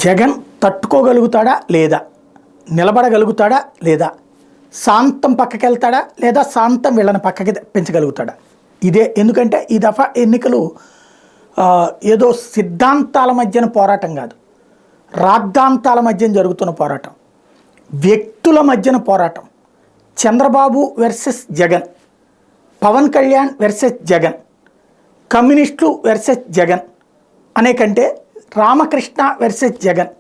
జగన్ తట్టుకోగలుగుతాడా లేదా, నిలబడగలుగుతాడా లేదా, శాంతం పక్కకి వెళ్తాడా లేదా శాంతం వీళ్ళని పక్కకి పెంచగలుగుతాడా? ఇదే. ఎందుకంటే ఈ దఫా ఎన్నికలు ఏదో సిద్ధాంతాల మధ్యన పోరాటం కాదు, రాద్ధాంతాల మధ్యన జరుగుతున్న పోరాటం, వ్యక్తుల మధ్యన పోరాటం. చంద్రబాబు వర్సెస్ జగన్, పవన్ కళ్యాణ్ వర్సెస్ జగన్, కమ్యూనిస్టులు వర్సెస్ జగన్ అనే కంటే రామకృష్ణ వర్సెస్ జగన్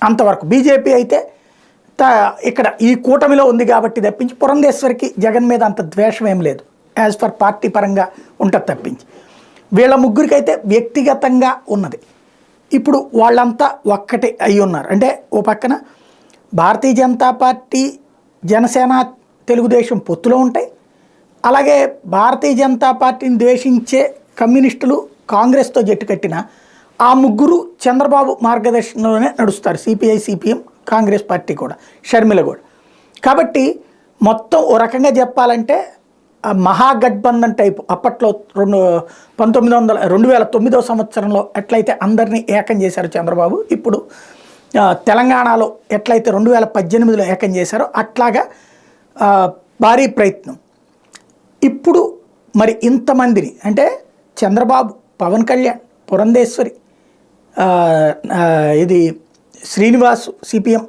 అంతవరకు. బీజేపీ అయితే ఇక్కడ ఈ కూటమిలో ఉంది కాబట్టి తప్పించి పురంధేశ్వరికి జగన్ మీద అంత ద్వేషం ఏం లేదు, యాజ్ పర్ పార్టీ పరంగా ఉంటుంది తప్పించి. వీళ్ళ ముగ్గురికైతే వ్యక్తిగతంగా ఉన్నది. ఇప్పుడు వాళ్ళంతా ఒక్కటే అయి ఉన్నారు. అంటే ఓ పక్కన భారతీయ జనతా పార్టీ, జనసేన, తెలుగుదేశం పొత్తులో ఉంటాయి. అలాగే భారతీయ జనతా పార్టీని ద్వేషించే కమ్యూనిస్టులు కాంగ్రెస్తో జట్టు కట్టిన ఆ ముగ్గురు చంద్రబాబు మార్గదర్శనంలోనే నడుస్తారు. సిపిఐ, సిపిఎం, కాంగ్రెస్ పార్టీ కూడా, షర్మిల కూడా. కాబట్టి మొత్తం ఓ రకంగా చెప్పాలంటే మహాగఠబంధన్ టైపు అప్పట్లో 2009 సంవత్సరంలో ఎట్లయితే అందరినీ ఏకం చేశారో చంద్రబాబు, ఇప్పుడు తెలంగాణలో ఎట్లయితే 2018లో ఏకం చేశారో అట్లాగా భారీ ప్రయత్నం. ఇప్పుడు మరి ఇంతమందిని అంటే చంద్రబాబు, పవన్ కళ్యాణ్, పురంధేశ్వరి, ఇది శ్రీనివాసు సిపిఎం,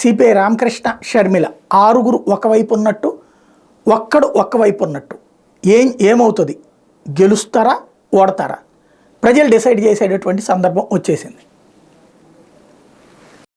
సిపిఐ రామకృష్ణ, షర్మిల, ఆరుగురు ఒకవైపు ఉన్నట్టు, ఒక్కడు ఒక్కవైపు ఉన్నట్టు. ఏమవుతుంది, గెలుస్తారా ఓడతారా, ప్రజలు డిసైడ్ చేసేటటువంటి సందర్భం వచ్చేసింది.